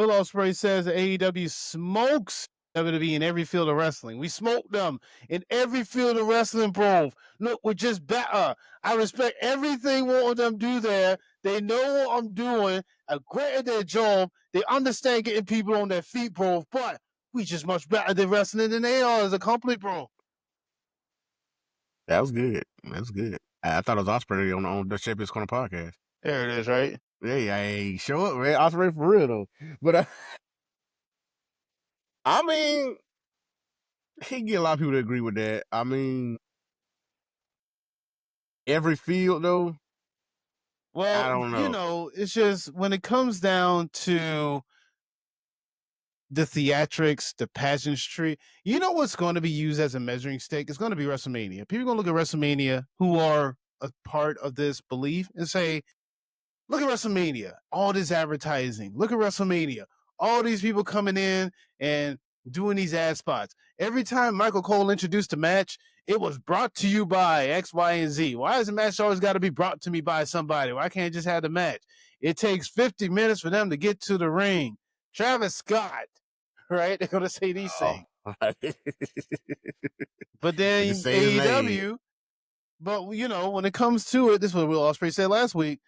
Will Ospreay says that AEW smokes WWE in every field of wrestling. We smoke them in every field of wrestling, bro. Look, we're just better. I respect everything one of them do there. They know what I'm doing. I'm great at their job. They understand getting people on their feet, bro. But we just much better than wrestling than they are as a company, bro. That was good. That's good. I thought it was Ospreay on the Champions Corner podcast. There it is, right? Hey, show up, man. Ospreay for real though. But I mean, he get a lot of people to agree with that. I mean, every field though. I Well, don't know. it's just when it comes down to the theatrics, the pageantry, you know what's going to be used as a measuring stick? It's going to be WrestleMania. People are going to look at WrestleMania who are a part of this belief and say, look at WrestleMania, all this advertising. Look at WrestleMania, all these people coming in and doing these ad spots. Every time Michael Cole introduced a match, it was brought to you by X, Y, and Z. Why has the match always got to be brought to me by somebody? Why can't I just have the match? It takes 50 minutes for them to get to the ring. Travis Scott, right? They're going to say these things. But then AEW, but when it comes to it, this is what Will Ospreay said last week.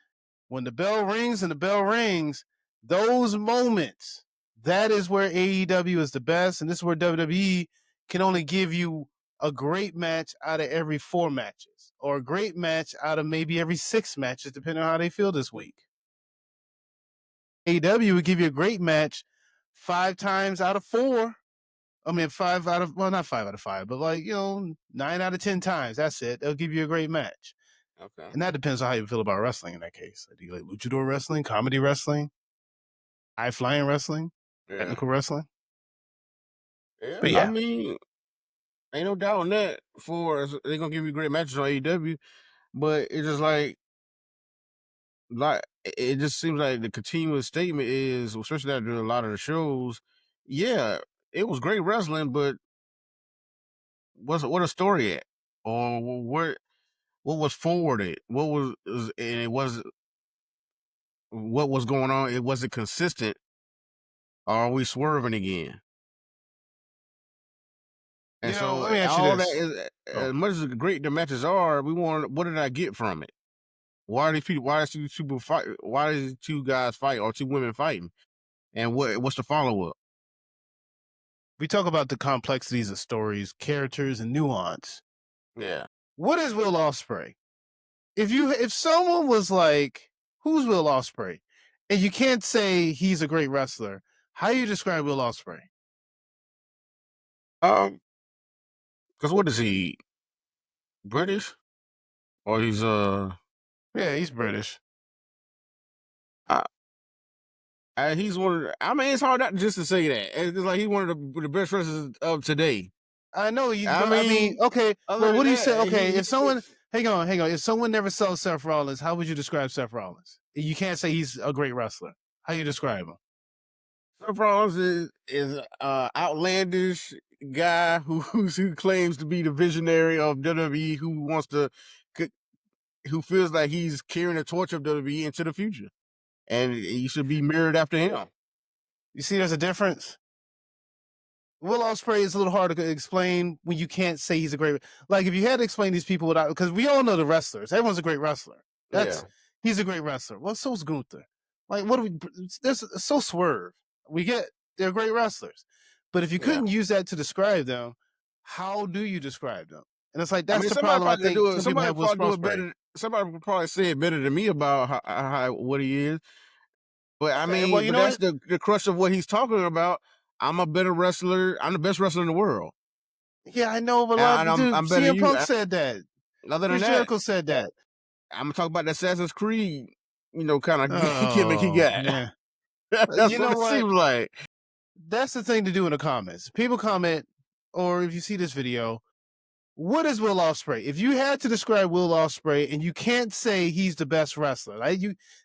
When the bell rings and the bell rings, those moments, that is where AEW is the best. And this is where WWE can only give you a great match out of every 4 matches or a great match out of maybe every 6 matches, depending on how they feel this week. AEW would give you a great match 5 times out of 4. I mean, 5 out of, well, not 5 out of 5, but 9 out of 10 times. That's it. They'll give you a great match. Okay. And that depends on how you feel about wrestling in that case. Do you like luchador wrestling, comedy wrestling, high flying wrestling, technical wrestling? Yeah. But yeah. I mean, ain't no doubt on that. They're gonna give you great matches on AEW, but it's just like it just seems like the continuous statement is, especially after a lot of the shows, yeah, it was great wrestling, but what a story at, or what was forwarded, and it was what was going on. It wasn't consistent. Or are we swerving again? And so let me ask you all this. that is as much as great the matches are. We want, what did I get from it? Why are these people? Why are these people fight? Why is 2 guys fight or 2 women fighting? And what's the follow up? We talk about the complexities of stories, characters, and nuance. Yeah. What is Will Ospreay? If someone was like, who's Will Ospreay? And you can't say he's a great wrestler, how do you describe Will Ospreay? Because what is he? British? Or he's Yeah, he's British. He's one of the, I mean, it's hard not just to say that. It's like he's one of the best wrestlers of today. I know. I mean, okay. Well, what do you say? Okay, if someone, hang on. If someone never saw Seth Rollins, how would you describe Seth Rollins? You can't say he's a great wrestler. How you describe him? Seth Rollins is outlandish guy who claims to be the visionary of WWE, who feels like he's carrying the torch of WWE into the future, and he should be mirrored after him. You see, there's a difference. Will Ospreay is a little hard to explain when you can't say he's a great. Like if you had to explain these people without, because we all know the wrestlers. Everyone's a great wrestler. He's a great wrestler. Well, so's Gunther. Like what do we? There's so Swerve. We get they're great wrestlers, but if you couldn't use that to describe them, how do you describe them? And it's like that's the problem. I think some people have with Ospreay. Somebody would probably say it better than me about what he is. But I mean, well, that's the crux of what he's talking about. I'm a better wrestler. I'm the best wrestler in the world. Yeah, I know, but I'm CM Punk said that. Other than Chris Jericho said that. I'm gonna talk about the Assassin's Creed, kind of gimmick he got. Yeah. That's what it seems like. That's the thing to do in the comments. People comment, or if you see this video, what is Will Ospreay? If you had to describe Will Ospreay and you can't say he's the best wrestler,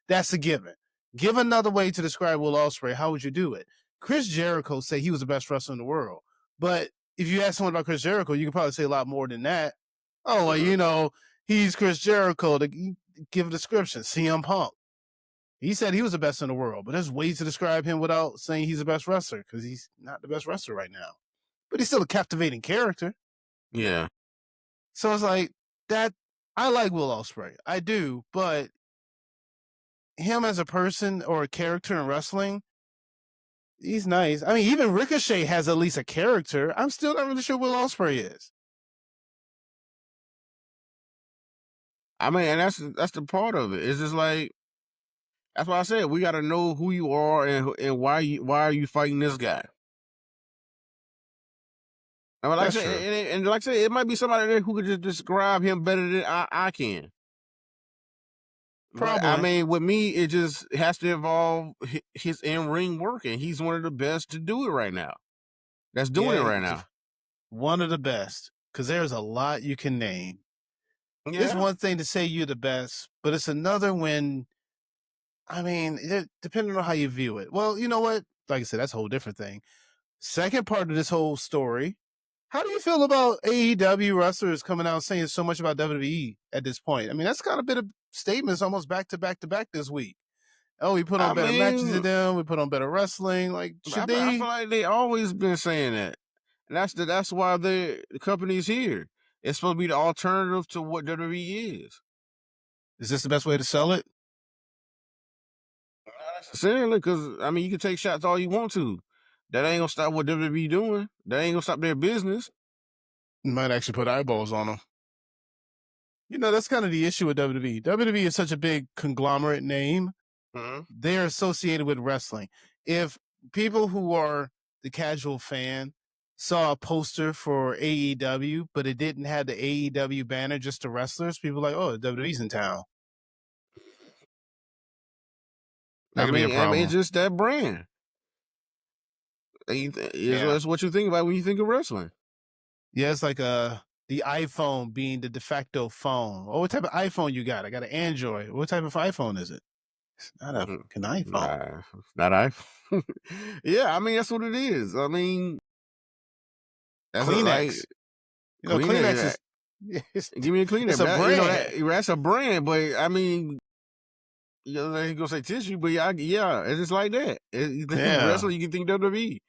that's a given. Give another way to describe Will Ospreay. How would you do it? Chris Jericho said he was the best wrestler in the world. But if you ask someone about Chris Jericho, you can probably say a lot more than that. Oh, well, he's Chris Jericho. To give a description, CM Punk. He said he was the best in the world, but there's ways to describe him without saying he's the best wrestler because he's not the best wrestler right now. But he's still a captivating character. Yeah. So it's like that. I like Will Ospreay, I do, but him as a person or a character in wrestling, he's nice. I mean, even Ricochet has at least a character. I'm still not really sure Will Ospreay is. I mean, and that's the part of it. It's just like that's why I said we got to know who you are and why are you fighting this guy. I mean, like I That's said, true. and like I said, it might be somebody there who could just describe him better than I can. But I Probably. mean, with me, it just has to involve his in ring work, and he's one of the best to do it right now. That's doing it Yeah, right now. one of the best because there's a lot you can name. It's Yeah. one thing to say you're the best, but it's another when, I mean, depending on how you view it. Well, you know what? Like I said, that's a whole different thing. Second part of this whole story, how do you feel about AEW wrestlers coming out saying so much about WWE at this point? I mean, that's got a bit of statements almost back to back to back this week. Oh, we put on I better matches than mean, them. We put on better wrestling. Like, should I feel they? like they always been saying that. And that's why the company's here. It's supposed to be the alternative to what WWE is. Is this the best way to sell it? Not necessarily, because I mean, you can take shots all you want to. That ain't gonna stop what WWE doing. That ain't gonna stop their business. Might actually put eyeballs on them. You know, that's kind of the issue with WWE. WWE is such a big conglomerate name. Mhm. They're associated with wrestling. If people who are the casual fan saw a poster for AEW, but it didn't have the AEW banner, just the wrestlers, people are like, oh, WWE's in town. That could be a I mean, it's problem. just that brand. Yeah. It's what you think about when you think of wrestling. Yeah, it's like the iPhone being the de facto phone. Oh, what type of iPhone you got? I got an Android. What type of iPhone is it? It's not a Mhm. fucking iPhone. Nah, not I. Yeah, I mean that's what it is. I mean that's like Kleenex. You know, Kleenex Kleenex. is it's, Give me a Kleenex, it's a but you know that brand. that's a brand. But I mean, you know, they gonna say tissue, but yeah, it's just like that. You think Yeah. wrestling, you can think WWE.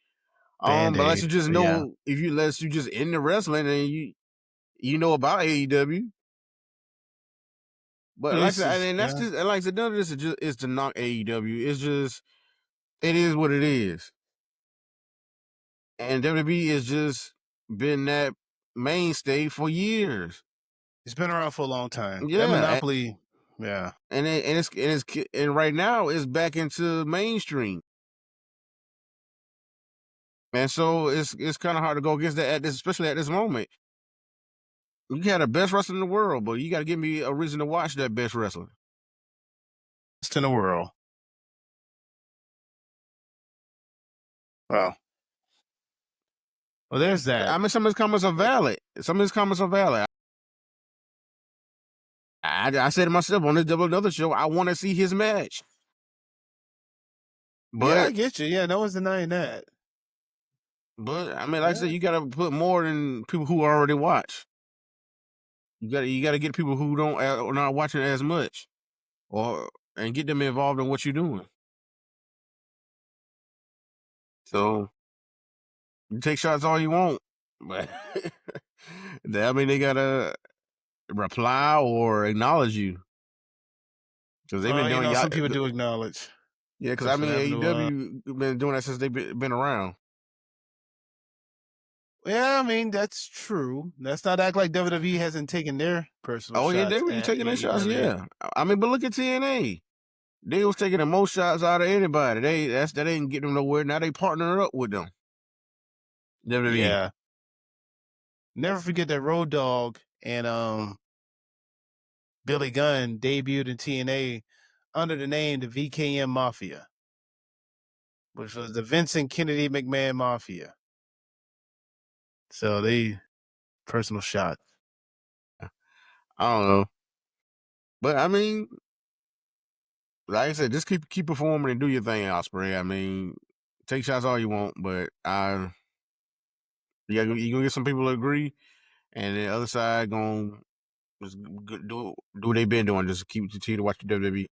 But unless you Band-Aid. just But yeah. know, if you unless you just into wrestling and you know about AEW. But like I This said, is and that's yeah. just and like I said, none of this is to knock AEW. It's just it is what it is, and WWE has just been that mainstay for years. It's been around for a long time. That Yeah, monopoly, yeah. and right now it's back into mainstream. And so it's kind of hard to go against that especially at this moment. You got the best wrestler in the world, but you got to give me a reason to watch that best wrestler. Best in the world. Well, well, there's that. I mean, some of his comments are valid. Some of his comments are valid. I said to myself on this double another show, I want to see his match. Yeah, I But get you. Yeah, no one's denying that. I mean, like I said, Yeah. you got to put more than people who already watch. You got to get people who don't are not watching as much, or and get them involved in what you're doing. So you take shots all you want, but I mean they gotta reply or acknowledge you because they've been You doing know, y'all. some people do acknowledge. Yeah, because I That's what mean happened to AEW been doing that since they've been around. yeah, I mean, that's true. Let's not act like WWE hasn't taken their personal Oh yeah, they shots were at taking their shots. AEW. Yeah, I mean, but look at TNA. They was taking the most shots out of anybody. That didn't get them nowhere. Now they partnering up with them. WWE. Yeah. Never forget that Road Dogg and Billy Gunn debuted in TNA under the name the VKM Mafia, which was the Vincent Kennedy McMahon Mafia. So they personal shot. I don't know, but I mean, like I said, just keep performing and do your thing, Ospreay. I mean, take shots all you want, but you gonna get some people to agree, and the other side gonna just do what they been doing. Just continue to watch the WWE.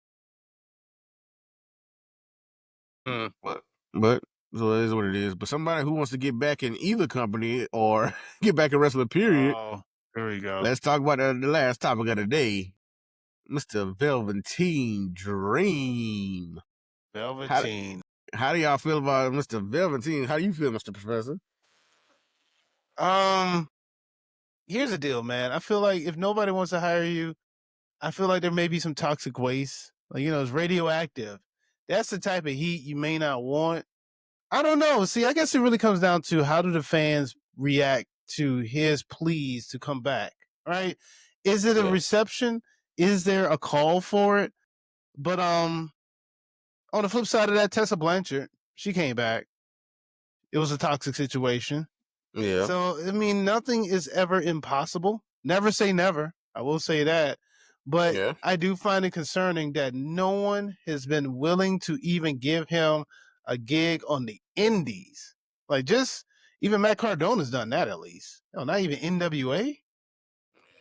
But so it is what it is. But somebody who wants to get back in either company or get back in wrestling, period. Oh, here we go. Let's talk about the last topic of the day, Mr. Velveteen Dream. How Velveteen. how do y'all feel about Mr. Velveteen? How do you feel, Mr. Professor? Um, Here's the deal, man. I feel like if nobody wants to hire you, I feel like there may be some toxic waste. Like, it's radioactive. That's the type of heat you may not want. I don't know. See, I guess it really comes down to how do the fans react to his pleas to come back, right? Is it a Yeah. reception? Is there a call for it? But on the flip side of that, Tessa Blanchard, she came back. It was a toxic situation. Yeah. So, I mean, nothing is ever impossible. Never say never. I will say that. But Yeah. I do find it concerning that no one has been willing to even give him a gig on the indies. Like, just even Matt Cardona's done that at least. No, not even NWA.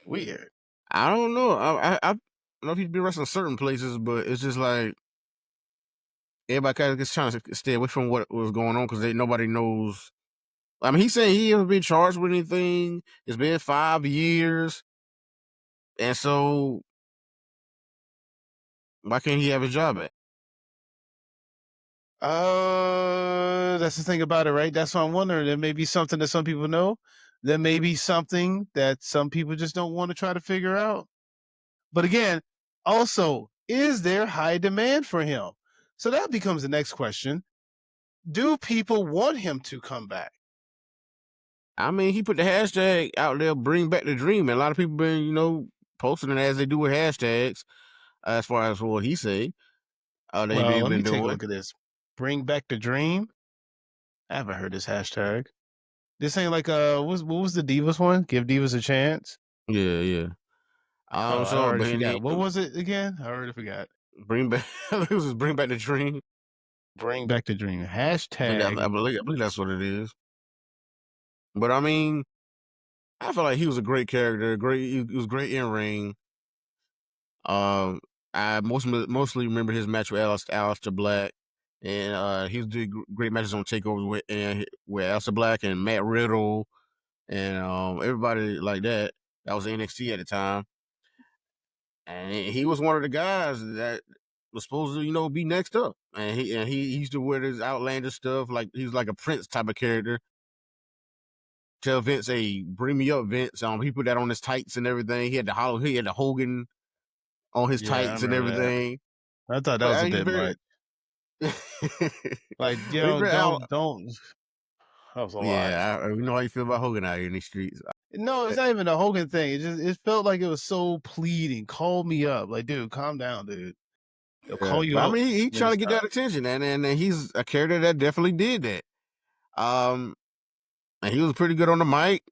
Weird. I don't know. I don't know if he'd be wrestling certain places, but it's just like everybody kind of just trying to stay away from what was going on because nobody knows. I mean, he's saying he hasn't been charged with anything. It's been 5 years, and so why can't he have his job back? That's the thing about it, right? That's what I'm wondering. There may be something that some people know. There may be something that some people just don't want to try to figure out. But again, also, is there high demand for him? So that becomes the next question. Do people want him to come back? I mean, he put the hashtag out there, "Bring Back the Dream," and a lot of people been, posting it as they do with hashtags. As far as what he say, Well, they've let me been take a doing. look at this. Bring back the dream. I haven't heard this hashtag. This ain't like what was the Divas one? Give Divas a chance. Yeah, yeah. Oh, I So already but he forgot. What was it again? I already forgot. bring back. It was just "Bring Back the Dream." Bring back the dream. I Hashtag. believe that's what it is. But I mean, I feel like he was a great character. He was great in ring. Um, I mostly remember his match with Aleister Black, and he did great matches on Takeovers with Aleister Black and Matt Riddle and everybody like that. That was NXT at the time, and he was one of the guys that was supposed to be next up. And he used to wear this outlandish stuff like he's like a Prince type of character. Tell Vince, "Hey, bring me up, Vince." He put that on his tights and everything. He had the Hogan on his Yeah, I tights and remember that. everything. I thought that But was a he's bit very, much. Like, he's very out. don't. That was a lot. Yeah, we know how you feel about Hogan out here in these streets. No, it's not even a Hogan thing. It felt like it was so pleading. Call me up. Like, dude, calm down, dude. They'll Yeah, call you but I up mean, he when trying to it's get time. that attention, and he's a character that definitely did that. Um, and he was pretty good on the mic,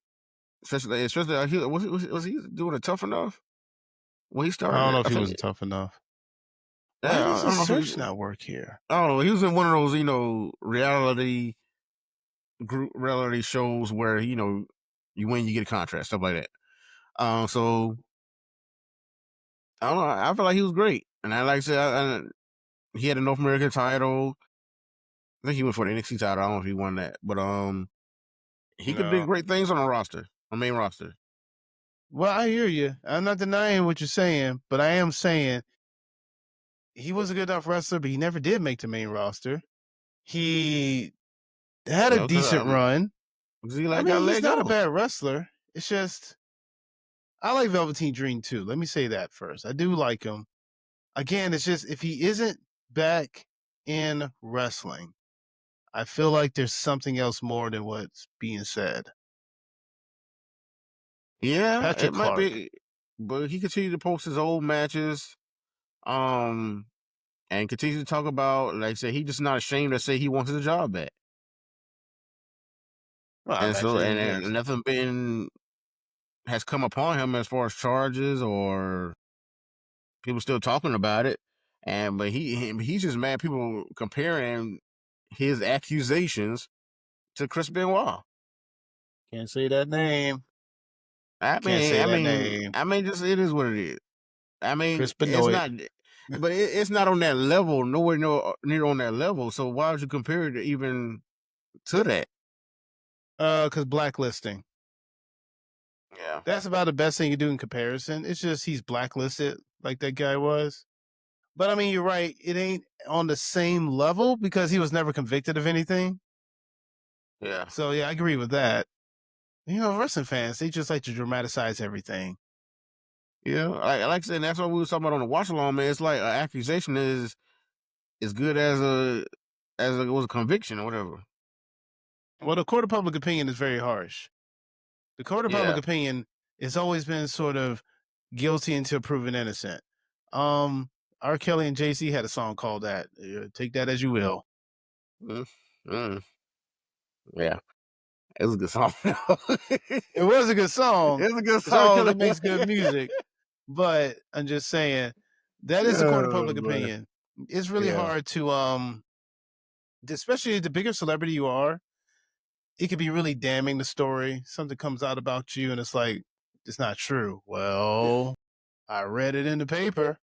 especially was he doing it tough enough when he I don't started? know if I he think, was tough enough. Why yeah, does I the don't know if search he, not work here? I don't know. He was in one of those reality group reality shows where you win, you get a contract, stuff like that. So I don't know. I feel like he was great, and I like I said, he had a North American title. I think he went for the NXT title. I don't know if he won that, but he could do No. great things on the roster, on main roster. Well, I hear you. I'm not denying what you're saying, but I am saying he was a good enough wrestler, but he never did make the main roster. He had a Because decent run. he I like got mean, he's let not a go. bad wrestler. It's just I like Velveteen Dream too. Let me say that first. I do like him. Again, it's just if he isn't back in wrestling, I feel like there's something else more than what's being said. Yeah, Patrick it might Clark. be, but he continued to post his old matches, um, and continue to talk about, like I said, he just not ashamed to say he wants his job back, Well, I and so imagine and nothing been has come upon him as far as charges or people still talking about it, but he's just mad people comparing his accusations to Chris Benoit. can't say that name. I Can't mean, say I that mean, name. I mean, just it is what it is. I mean, Chris it's Benoit. not. but it's not on that level, nowhere near on that level. So why would you compare it even to that? Because blacklisting. Yeah, That's about the best thing you do in comparison. It's just he's blacklisted like that guy was. But I mean, you're right. It ain't on the same level because he was never convicted of anything. yeah, So yeah, I agree with that. You know, wrestling fans, they just like to dramatize everything. yeah. Like I said, that's what we was talking about on the watch along, man. It's like an accusation is as good as it was a conviction or whatever. Well, the court of public opinion is very harsh. The court of public Yeah. opinion has always been sort of guilty until proven innocent. Um, R. Kelly and Jay Z had a song called that. Take that as you will. Mm, mm, yeah. It was a good song. It was a good song It's a good because R. song. Kelly makes good music, but I'm just saying that is the court of Oh public man. opinion. It's really Yeah. hard to especially the bigger celebrity you are, it could be really damning the story. Something comes out about you and it's like, it's not true. Yeah. Well, I read it in the paper.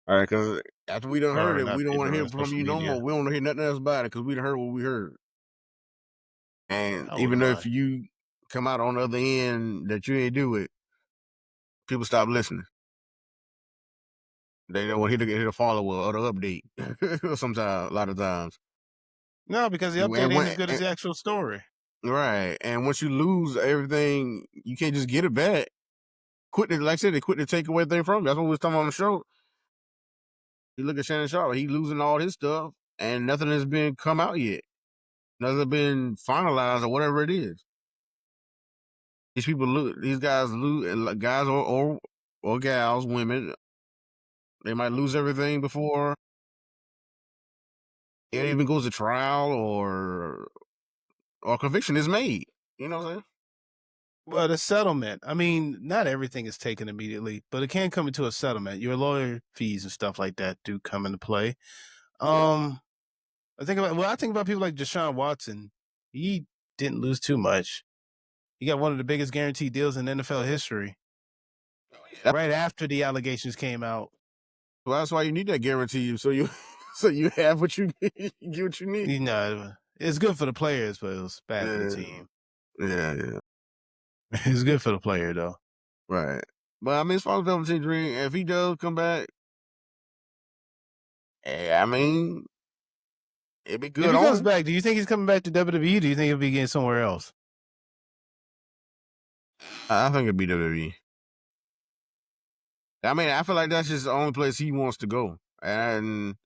All right, because after we done heard Or it, not we don't want to paper, hear on from social you no more. media. We don't want to hear nothing else about it because we done heard what we heard. And I even wouldn't though if mind. you come out on the other end that you ain't do it, people stop listening. They don't want to hear the follow up or the update. Sometimes, a lot of times. No, because the update And ain't when, as good as the actual story. right, and once you lose everything, you can't just get it back. Quit it, like I said, they quit to take away things from you. That's what we was talking about on the show. You look at Shannon Sharp, he losing all his stuff, and nothing has been come out yet. Nothing been finalized or whatever it is. These people lose. These guys lose. Guys or gals, women, they might lose everything before it even goes to trial or conviction is made. You know what I'm saying? Well, the settlement. I mean, not everything is taken immediately, but it can come into a settlement. Your lawyer fees and stuff like that do come into play. Yeah. Um, I think about people like Deshaun Watson. He didn't lose too much. He got one of the biggest guaranteed deals in NFL history That's, right after the allegations came out. well, that's why you need that guarantee, so you so you have what you need, you get what you need. You know, it's good for the players, but it was bad for the Yeah, team. yeah. It's good for the player though. Right. But I mean, as far as Velveteen Dream, if he does come back, I mean, it'd be If good he on comes him. back, do you think he's coming back to WWE? Do you think he'll be getting somewhere else? I think it'd be WWE. I mean, I feel like that's just the only place he wants to go. And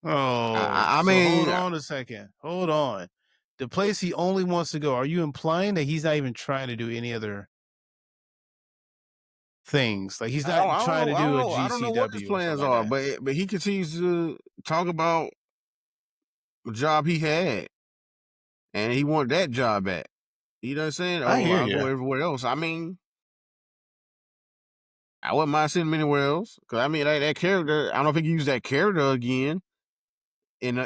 Oh, I so hold mean, on a second. Hold on. The place he only wants to go. Are you implying that he's not even trying to do any other things? Like he's not trying to do a I don't know what his GCW or something plans like are, that. but he continues to talk about the job he had, and he want that job back. You know what I'm saying? I Oh, hear I'll you. go everywhere else. I mean, I wouldn't mind seeing him anywhere else. Cause I mean, like that character, I don't know if he can use that character again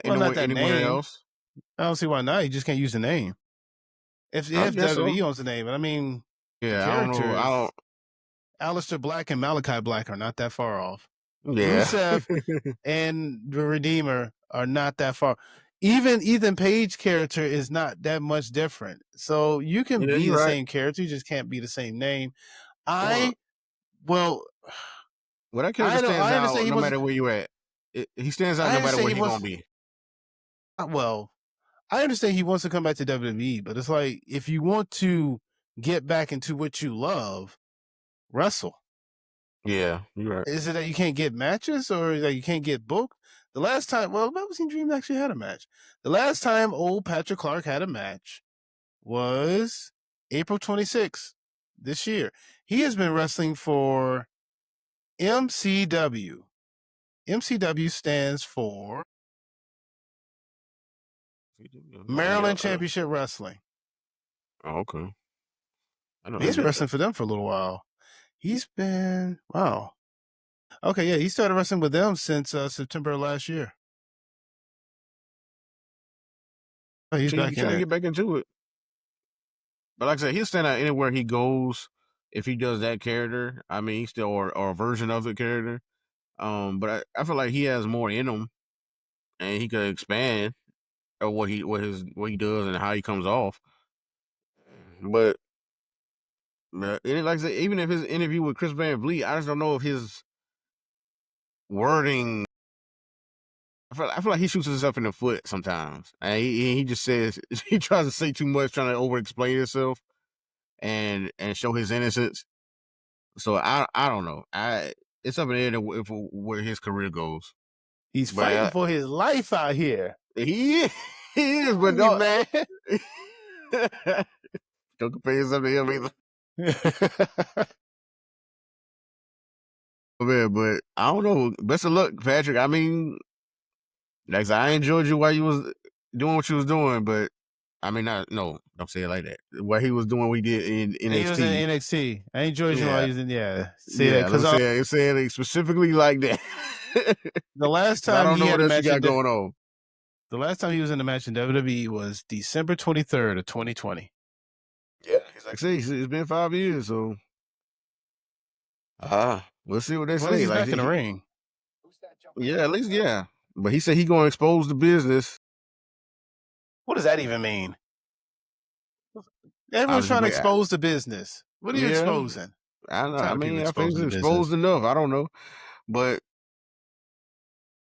Well, not that anywhere name. else. I don't see why not. He just can't use the name. I If guess so. WWE owns the name, but I mean the Yeah, I don't know. I characters, don't. Aleister Black and Malachi Black are not that far off. Yeah, Rusev and the Redeemer are not that far. Even Ethan Page character is not that much different. So you can yeah, be you're the right. same character, you just can't be the same name. Well, I well, well, that character stands I understand out he no wasn't matter where you at. He stands out I no matter understand where he he gonna was be. well, I understand he wants to come back to WWE, but it's like if you want to get back into what you love, wrestle. Yeah, you're right. Is it that you can't get matches or that you can't get booked? The last time, well, Velveteen Dream actually had a match. The last time old Patrick Clark had a match was April 26th this year. He has been wrestling for MCW. MCW stands for Maryland Championship Wrestling. Oh, okay. I know He's been that. wrestling for them for a little while. He's been, wow. Okay, yeah, he started wrestling with them since September of last year. Oh, he's He's back in trying to it. get back into it. But like I said, he'll stand out anywhere he goes. if he does that character. I mean, he still or a version of the character. But I feel like he has more in him, and he could expand or what he does and how he comes off. But and like I said, even if his interview with Chris Van Vliet, I just don't know if his wording. I feel like he shoots himself in the foot sometimes. And he just says he tries to say too much, trying to over explain himself and show his innocence. So I don't know. It's up in the air where his career goes. He's But fighting for his life out here. he is, he is, but You don't man. don't compare yourself to him either. Man, but I don't know. Best of luck, Patrick. I mean, like I said, I enjoyed you while you was doing what you was doing, but I mean, don't say it like that. What he was doing, we did in He was in NXT. NXT. I enjoyed you while Yeah, he was in. Yeah, say that yeah. because Let's say it specifically like that. the last Because I time don't he know what had a else you match got going on. the last time he was in a match in WWE was December 23rd of 2020. Yeah, he's like, say it's been 5 years, so we'll see what they Well, at least say. he's Like, back in the ring. yeah, at least yeah. But he said he gonna expose the business. What does that even mean? I Everyone's was trying to wait, expose the business. What are you yeah, exposing? I know. I Tired of people mean, I think it's exposing the exposed business. enough. I don't know, but